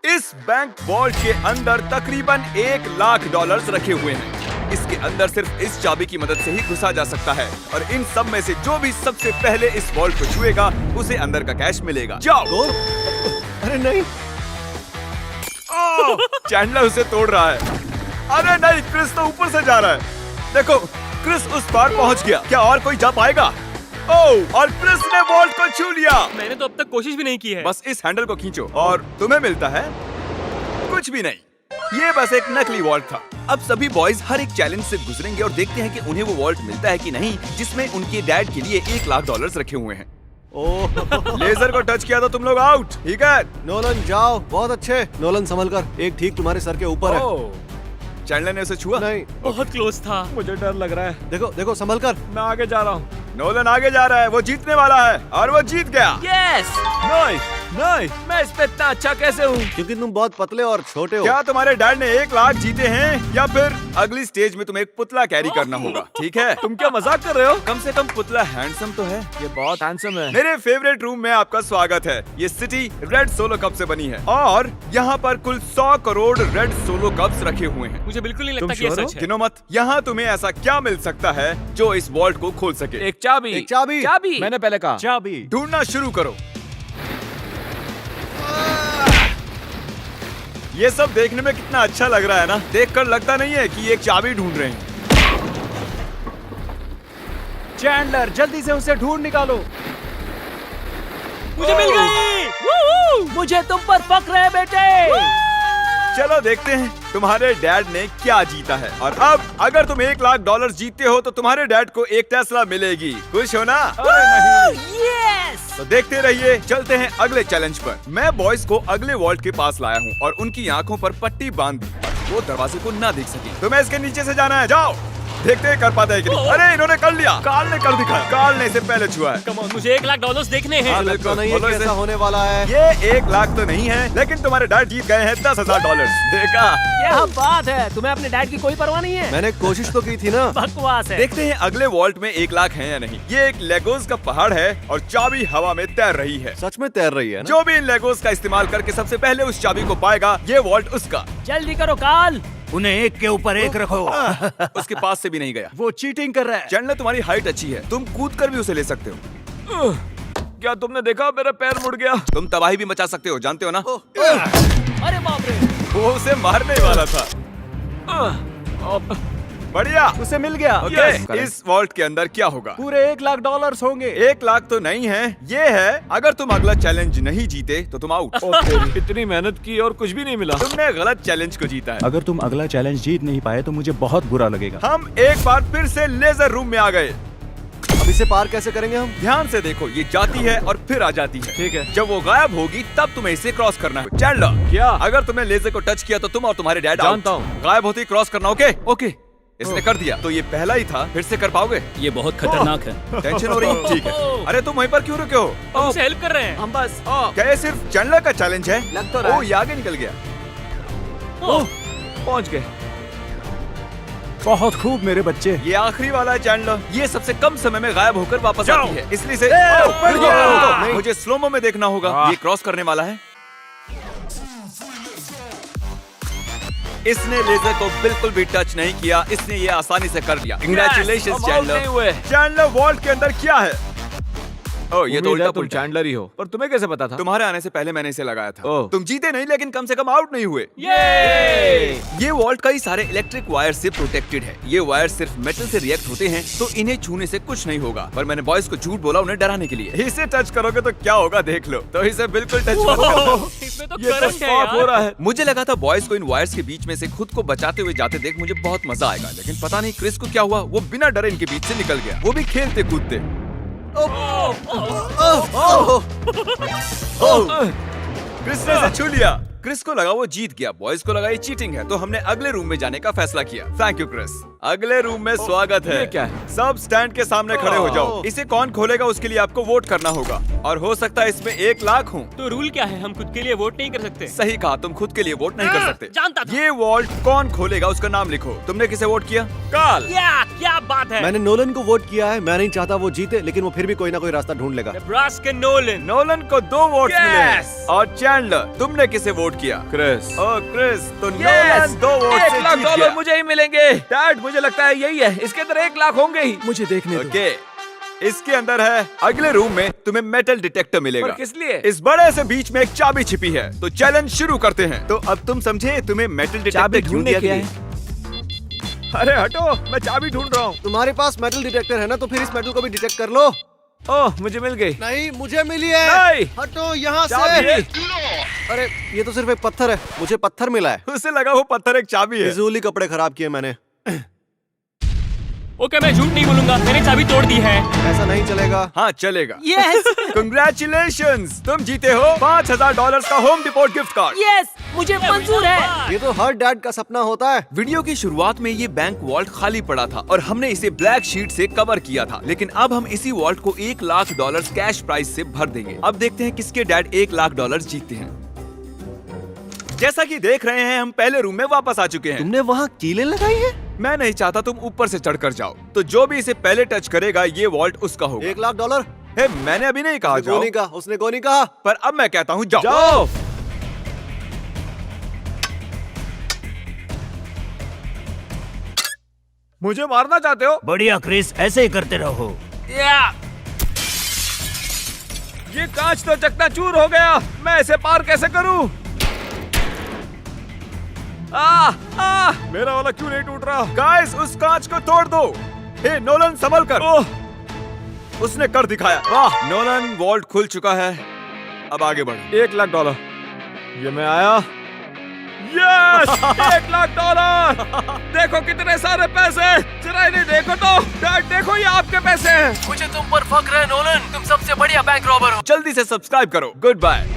इस bank vault के अंदर तकरीबन $1,00,000 रखे हुए हैं। इसके अंदर सिर्फ इस चाबी की मदद से ही घुसा जा सकता है और इन सब में से जो भी सबसे पहले इस वॉल्ट को छुएगा उसे अंदर का कैश मिलेगा। जाओ। अरे नहीं, चैंडलर उसे तोड़ रहा है। अरे नहीं, क्रिस तो ऊपर से जा रहा है। देखो, क्रिस उस पार पहुंच गया। क्या और कोई जा पाएगा? ओह, और क्रिस ने वॉल्ट को छू लिया। मैंने तो अब तक कोशिश भी नहीं की है। बस इस हैंडल को खींचो और तुम्हें मिलता है कुछ भी नहीं। ये बस एक नकली वॉल्ट था। अब सभी बॉयज हर एक चैलेंज से गुजरेंगे और देखते हैं कि उन्हें वो वॉल्ट मिलता है कि नहीं जिसमें उनके डैड के लिए $1,00,000 रखे हुए हैं। ओह लेजर को टच किया तो तुम लोग आउट। ठीक है, नोलन जाओ, बहुत अच्छे। नोलन संभल कर, एक ठीक तुम्हारे सर के ऊपर है। चैंडलर ने उसे छुआ? नहीं, बहुत क्लोज था। मुझे डर लग रहा है। देखो देखो, संभल कर। मैं आगे जा रहा हूँ। नोलन आगे जा रहा है, वो जीतने वाला है और वो जीत गया। यस, नहीं नहीं, मैं इस पे इतना अच्छा कैसे हूँ? क्योंकि तुम बहुत पतले और छोटे हो। क्या तुम्हारे डैड ने $1,00,000 जीते हैं या फिर अगली स्टेज में तुम्हें एक पुतला कैरी करना होगा? ठीक है, तुम क्या मजाक कर रहे हो? कम से कम पुतला हैंडसम तो है। ये बहुत हैंडसम है। मेरे फेवरेट रूम में आपका स्वागत है। ये सिटी रेड सोलो कप से बनी है और यहाँ पर कुल 100 करोड़ रेड सोलो कप्स रखे हुए हैं। मुझे बिल्कुल नहीं तुम लगता कि ये sure हो? सच है। गिनो मत। यहाँ तुम्हें ऐसा क्या मिल सकता है जो इस वॉल्ट को खोल सके? एक चाबी। एक चाबी। चाबी। मैंने पहले कहा चाबी। ढूंढना शुरू करो। ये सब देखने में कितना अच्छा लग रहा है ना? देखकर लगता नहीं है कि ये एक चाबी ढूंढ रहे हैं। चैंडलर, जल्दी से उसे ढूंढ निकालो। मुझे मिल गई। मुझे तुम पर फक्र है बेटे। चलो देखते हैं तुम्हारे डैड ने क्या जीता है। और अब अगर तुम $1,00,000 जीतते हो तो तुम्हारे डैड को एक टेस्ला मिलेगी। खुश हो ना? यस। तो देखते रहिए। चलते हैं अगले चैलेंज पर। मैं बॉयज को अगले वॉल्ट के पास लाया हूँ और उनकी आंखों पर पट्टी बांध दी। वो दरवाजे को ना देख सके। तुम्हें इसके नीचे से जाना है। जाओ, देखते हैं कर पाते हैं कि नहीं। अरे इन्होंने कर लिया। कार्ल ने कर दिखाया। कार्ल ने इसे पहले छुआ है। कम ऑन, मुझे $1,00,000 देखने हैं। हाँ, लगता नहीं है बोलो कि इसे। ऐसा होने वाला है। ये $1,00,000 तो नहीं है, लेकिन तुम्हारे डैड जीत गए हैं $10,000। देखा? क्या बात है, तुम्हें अपने डैड की कोई परवाह नहीं है? मैंने कोशिश तो की थी ना। बकवास है। देखते हैं अगले वॉल्ट में $1,00,000 है या नहीं। ये एक लेगोस का पहाड़ है और चाबी हवा में तैर रही है। सच में तैर रही है ना? जो भी इन लेगोस का इस्तेमाल करके सबसे पहले उस चाबी को पाएगा, ये वॉल्ट उसका। जल्दी करो कार्ल। उन्हें एक के ऊपर एक रखो। उसके पास से भी नहीं गया। वो चीटिंग कर रहा है। चैंडलर, तुम्हारी हाइट अच्छी है, तुम कूद कर भी उसे ले सकते हो। क्या तुमने देखा, मेरा पैर मुड़ गया। तुम तबाही भी मचा सकते हो, जानते हो ना? अरे बाप रे। वो उसे मारने वाला था। बढ़िया, उसे मिल गया। ओके, इस वॉल्ट के अंदर क्या होगा? पूरे $1,00,000 होंगे। $1,00,000 तो नहीं है, ये है अगर तुम अगला चैलेंज नहीं जीते तो तुम आउट। इतनी मेहनत की और कुछ भी नहीं मिला। तुमने गलत चैलेंज को जीता है। अगर तुम अगला चैलेंज जीत नहीं पाए तो मुझे बहुत बुरा लगेगा। हम एक बार फिर से लेजर रूम में आ गए। अब इसे पार कैसे करेंगे हम? ध्यान से देखो, ये जाती है और फिर आ जाती है। ठीक है। जब वो गायब होगी तब तुम्हें इसे क्रॉस करना है। चैंडलर, क्या? अगर तुमने लेजर को टच किया तो तुम और तुम्हारे डैड जानता out। हूँ। गायब होते ही क्रॉस करना। ओके ओके, इसने कर दिया। तो ये पहला ही था, फिर से कर पाओगे? ये बहुत खतरनाक है। टेंशन हो रही? ठीक है। अरे तुम वहीं पर क्यों रुके हो? हम उसे हेल्प कर रहे हैं। हम बस क्या ये सिर्फ चैंडलर का चैलेंज है? लग तो रहा है। ओ, ये आगे निकल गया। पहुंच गए। बहुत खूब मेरे बच्चे। ये आखिरी वाला है चैंडलर। ये सबसे कम समय में गायब होकर वापस आती है, इसलिए से नहीं। मुझे स्लोमो में देखना होगा। ये क्रॉस करने वाला है। इसने लेजर को बिल्कुल भी टच नहीं किया, इसने ये आसानी से कर लिया। Congratulations, हम out नहीं हुए। चैंडलर, वॉल्ट के अंदर क्या है? ओह, ये तो उल्टा तुम पुल्टा है। चैंडलर ही हो। पर तुम्हें कैसे पता था? तुम्हारे आने से पहले मैंने इसे लगाया था। ओह। तुम जीते नहीं, लेकिन कम से कम आउट नहीं हुए। ये ये वॉल्ट कई सारे इलेक्ट्रिक वायर से प्रोटेक्टेड है। ये वायर सिर्फ मेटल से रिएक्ट होते हैं, तो इन्हें छूने से कुछ नहीं होगा। पर मैंने बॉयज को झूठ बोला उन्हें डराने के लिए। इसे टच करोगे तो क्या होगा देख लो। तो इसे बिल्कुल टच मत करो। इसमें तो ये तो करंट है साफ हो यार। रहा है। मुझे लगा था बॉयज को इन वायर्स के बीच में से खुद को बचाते हुए जाते देख मुझे बहुत मजा आएगा, लेकिन पता नहीं क्रिस को क्या हुआ। वो बिना डरे इनके बीच से निकल गया, वो भी खेलते कूदते। क्रिस ने इसे छू लिया। क्रिस को लगा वो जीत गया, बॉयज को लगा ये चीटिंग है, तो हमने अगले रूम में जाने का फैसला किया। Thank you Chris. अगले रूम में स्वागत है। ये क्या है? सब स्टैंड के सामने खड़े हो जाओ। इसे कौन खोलेगा उसके लिए आपको वोट करना होगा, और हो सकता है इसमें $1,00,000 हो। तो रूल क्या है, हम खुद के लिए वोट नहीं कर सकते? सही कहा, तुम खुद के लिए वोट नहीं कर सकते। जानता था। ये वॉल्ट कौन खोलेगा उसका नाम लिखो। तुमने किसे वोट किया? कार्ल। क्या बात है। मैंने नोलन को वोट किया है। मैं नहीं चाहता वो जीते, लेकिन वो फिर भी कोई ना कोई रास्ता ढूंढ लेगा। Nebraska Nolan. नोलन को 2 वोट्स Yes! मिले हैं। और चैंडलर, तुमने किसे वोट वोट किया। क्रिस। ओ क्रिस, तो नोलन 2 वोट से $1 लाख जीत गया। मुझे ही मिलेंगे। डैड मुझे लगता है यही है, इसके अंदर 1 लाख होंगे ही। मुझे देखने दो। ओके, इसके अंदर है। अगले रूम में तुम्हें मेटल डिटेक्टर मिलेगा। पर किस लिए? इस बड़े से बीच में एक चाबी छिपी है। तो चैलेंज शुरू करते हैं। तो अब तुम समझे तुम्हें मेटल डिटेक्टर चाबी क्यों ढूंढने दिया क्या गया? है? अरे हटो, मैं चाबी ढूंढ रहा हूँ। तुम्हारे पास मेटल डिटेक्टर है ना, तो फिर इस मेटल को भी डिटेक्ट कर लो। ओह, मुझे मिल गई। नहीं, मुझे मिली है। नहीं। हटो यहाँ चाबी। से। अरे ये तो सिर्फ एक पत्थर है, मुझे पत्थर मिला है। उसे लगा वो पत्थर एक चाबी है। फिजूली कपड़े खराब किए मैंने। ओके, मैं झूठ नहीं बोलूंगा, मैंने चाबी तोड़ दी है। ऐसा नहीं चलेगा। हाँ चलेगा। यस कंग्रेचुलेशंस, तुम जीते हो $5000 का home deport gift card. Yes, मुझे मंजूर है। ये तो हर डैड का सपना होता है। वीडियो की शुरुआत में ये बैंक वॉल्ट खाली पड़ा था और हमने इसे ब्लैक शीट से कवर किया था, लेकिन अब हम इसी वॉल्ट को $1 लाख कैश प्राइस से भर देंगे। अब देखते हैं किसके डैड $1 लाख जीतते हैं। जैसा कि देख रहे हैं, हम पहले रूम में वापस आ चुके हैं। तुमने वहाँ कीलें लगाई है? मैं नहीं चाहता तुम ऊपर से चढ़कर जाओ, तो जो भी इसे पहले टच करेगा ये वॉल्ट उसका होगा। $1 लाख। हे, मैंने अभी नहीं कहा जाओ, नहीं कहा, उसने को नहीं कहा। पर अब मैं कहता हूँ जाओ। जाओ। मुझे मारना चाहते हो? बढ़िया क्रिस, ऐसे ही करते रहो। ये कांच तो चकनाचूर हो गया, मैं इसे पार कैसे करूं? मेरा वाला क्यों नहीं टूट रहा? गाइस, उस कांच को तोड़ दो। हे नोलन, संभल कर। उसने कर दिखाया। वाह, नोलन, वॉल्ट खुल चुका है। अब आगे बढ़ो। $1 लाख। ये मैं आया। यस, $1 लाख। देखो कितने सारे पैसे। जरा इन्हें देखो तो। डैड देखो, ये आपके पैसे हैं। मुझे तुम पर फक्र है नोलन, तुम सबसे बढ़िया बैंक रॉबर हो। जल्दी से सब्सक्राइब करो। Good bye.